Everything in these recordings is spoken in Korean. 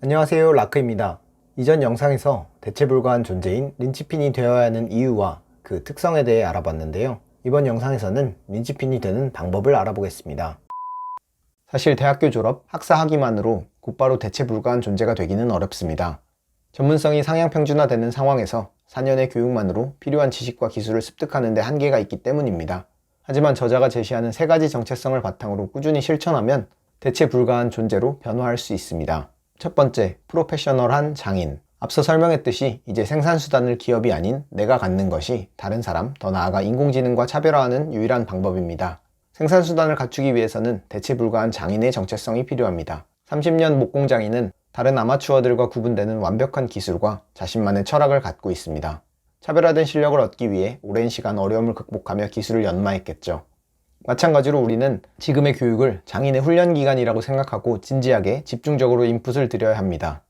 안녕하세요, 라크입니다. 이전 영상에서 대체 불가한 존재인 린치핀이 되어야 하는 이유와 그 특성에 대해 알아봤는데요. 이번 영상에서는 린치핀이 되는 방법을 알아보겠습니다. 사실 대학교 졸업, 학사 학위만으로 곧바로 대체 불가한 존재가 되기는 어렵습니다. 전문성이 상향 평준화되는 상황에서 4년의 교육만으로 필요한 지식과 기술을 습득하는 데 한계가 있기 때문입니다. 하지만 저자가 제시하는 3가지 정체성을 바탕으로 꾸준히 실천하면 대체 불가한 존재로 변화할 수 있습니다. 첫 번째, 프로페셔널한 장인. 앞서 설명했듯이 이제 생산수단을 기업이 아닌 내가 갖는 것이 다른 사람, 더 나아가 인공지능과 차별화하는 유일한 방법입니다. 생산수단을 갖추기 위해서는 대체 불가한 장인의 정체성이 필요합니다. 30년 목공장인은 다른 아마추어들과 구분되는 완벽한 기술과 자신만의 철학을 갖고 있습니다. 차별화된 실력을 얻기 위해 오랜 시간 어려움을 극복하며 기술을 연마했겠죠. 마찬가지로 우리는 지금의 교육을 장인의 훈련기간이라고 생각하고 진지하게 집중적으로 인풋을 드려야 합니다.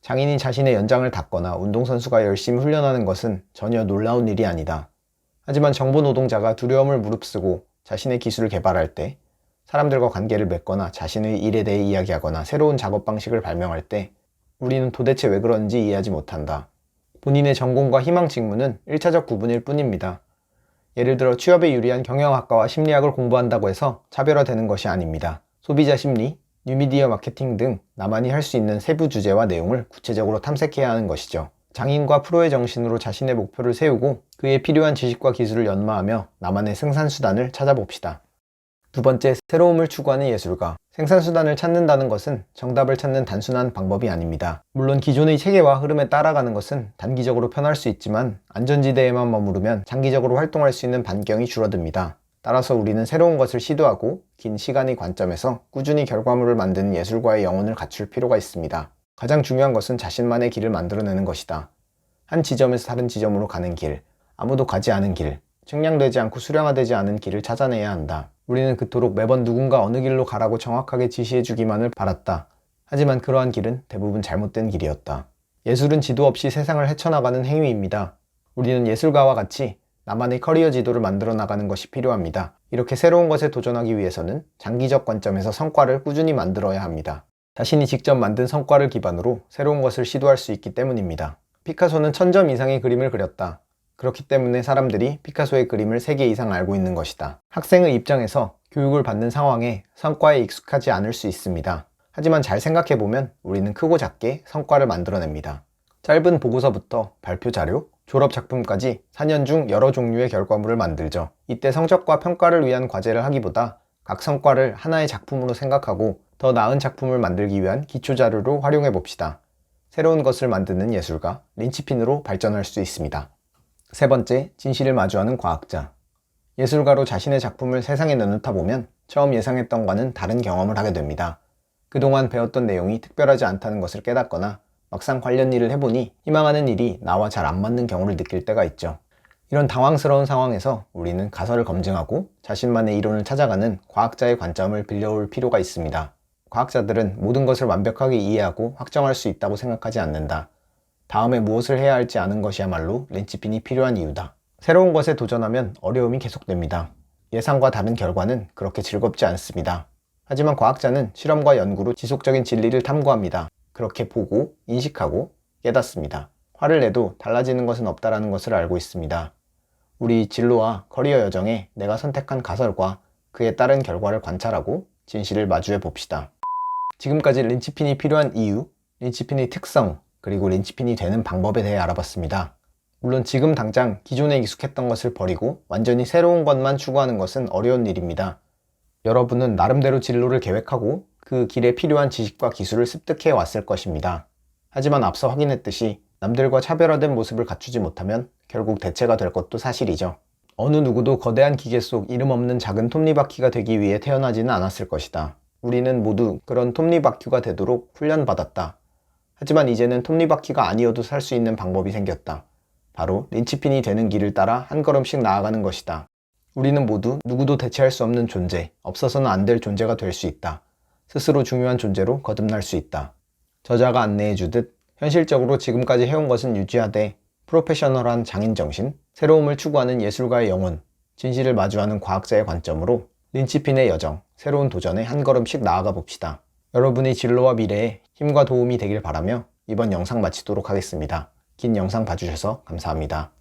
장인이 자신의 연장을 닦거나 운동선수가 열심히 훈련하는 것은 전혀 놀라운 일이 아니다. 하지만 정보 노동자가 두려움을 무릅쓰고 자신의 기술을 개발할 때, 사람들과 관계를 맺거나 자신의 일에 대해 이야기하거나 새로운 작업 방식을 발명할 때 우리는 도대체 왜 그런지 이해하지 못한다. 본인의 전공과 희망 직무는 1차적 구분일 뿐입니다. 예를 들어 취업에 유리한 경영학과와 심리학을 공부한다고 해서 차별화되는 것이 아닙니다. 소비자 심리, 뉴미디어 마케팅 등 나만이 할 수 있는 세부 주제와 내용을 구체적으로 탐색해야 하는 것이죠. 장인과 프로의 정신으로 자신의 목표를 세우고 그에 필요한 지식과 기술을 연마하며 나만의 생산수단을 찾아봅시다. 두 번째, 새로움을 추구하는 예술가. 생산수단을 찾는다는 것은 정답을 찾는 단순한 방법이 아닙니다. 물론 기존의 체계와 흐름에 따라가는 것은 단기적으로 편할 수 있지만 안전지대에만 머무르면 장기적으로 활동할 수 있는 반경이 줄어듭니다. 따라서 우리는 새로운 것을 시도하고 긴 시간의 관점에서 꾸준히 결과물을 만드는 예술가의 영혼을 갖출 필요가 있습니다. 가장 중요한 것은 자신만의 길을 만들어내는 것이다. 한 지점에서 다른 지점으로 가는 길, 아무도 가지 않은 길, 측량되지 않고 수량화되지 않은 길을 찾아내야 한다. 우리는 그토록 매번 누군가 어느 길로 가라고 정확하게 지시해주기만을 바랐다. 하지만 그러한 길은 대부분 잘못된 길이었다. 예술은 지도 없이 세상을 헤쳐나가는 행위입니다. 우리는 예술가와 같이 나만의 커리어 지도를 만들어 나가는 것이 필요합니다. 이렇게 새로운 것에 도전하기 위해서는 장기적 관점에서 성과를 꾸준히 만들어야 합니다. 자신이 직접 만든 성과를 기반으로 새로운 것을 시도할 수 있기 때문입니다. 피카소는 1000점 이상의 그림을 그렸다. 그렇기 때문에 사람들이 피카소의 그림을 3개 이상 알고 있는 것이다. 학생의 입장에서 교육을 받는 상황에 성과에 익숙하지 않을 수 있습니다. 하지만 잘 생각해보면 우리는 크고 작게 성과를 만들어냅니다. 짧은 보고서부터 발표 자료, 졸업 작품까지 4년 중 여러 종류의 결과물을 만들죠. 이때 성적과 평가를 위한 과제를 하기보다 각 성과를 하나의 작품으로 생각하고 더 나은 작품을 만들기 위한 기초 자료로 활용해 봅시다. 새로운 것을 만드는 예술가, 린치핀으로 발전할 수 있습니다. 세 번째, 진실을 마주하는 과학자. 예술가로 자신의 작품을 세상에 내놓다 보면 처음 예상했던 것과는 다른 경험을 하게 됩니다. 그동안 배웠던 내용이 특별하지 않다는 것을 깨닫거나 막상 관련 일을 해보니 희망하는 일이 나와 잘 안 맞는 경우를 느낄 때가 있죠. 이런 당황스러운 상황에서 우리는 가설을 검증하고 자신만의 이론을 찾아가는 과학자의 관점을 빌려올 필요가 있습니다. 과학자들은 모든 것을 완벽하게 이해하고 확정할 수 있다고 생각하지 않는다. 다음에 무엇을 해야 할지 아는 것이야말로 린치핀이 필요한 이유다. 새로운 것에 도전하면 어려움이 계속됩니다. 예상과 다른 결과는 그렇게 즐겁지 않습니다. 하지만 과학자는 실험과 연구로 지속적인 진리를 탐구합니다. 그렇게 보고, 인식하고, 깨닫습니다. 화를 내도 달라지는 것은 없다는 것을 알고 있습니다. 우리 진로와 커리어 여정에 내가 선택한 가설과 그에 따른 결과를 관찰하고 진실을 마주해 봅시다. 지금까지 린치핀이 필요한 이유, 린치핀의 특성, 그리고 린치핀이 되는 방법에 대해 알아봤습니다. 물론 지금 당장 기존에 익숙했던 것을 버리고 완전히 새로운 것만 추구하는 것은 어려운 일입니다. 여러분은 나름대로 진로를 계획하고 그 길에 필요한 지식과 기술을 습득해 왔을 것입니다. 하지만 앞서 확인했듯이 남들과 차별화된 모습을 갖추지 못하면 결국 대체가 될 것도 사실이죠. 어느 누구도 거대한 기계 속 이름 없는 작은 톱니바퀴가 되기 위해 태어나지는 않았을 것이다. 우리는 모두 그런 톱니바퀴가 되도록 훈련받았다. 하지만 이제는 톱니바퀴가 아니어도 살 수 있는 방법이 생겼다. 바로 린치핀이 되는 길을 따라 한 걸음씩 나아가는 것이다. 우리는 모두 누구도 대체할 수 없는 존재, 없어서는 안 될 존재가 될 수 있다. 스스로 중요한 존재로 거듭날 수 있다. 저자가 안내해주듯 현실적으로 지금까지 해온 것은 유지하되 프로페셔널한 장인정신, 새로움을 추구하는 예술가의 영혼, 진실을 마주하는 과학자의 관점으로 린치핀의 여정, 새로운 도전에 한 걸음씩 나아가 봅시다. 여러분의 진로와 미래에 힘과 도움이 되길 바라며 이번 영상 마치도록 하겠습니다. 긴 영상 봐주셔서 감사합니다.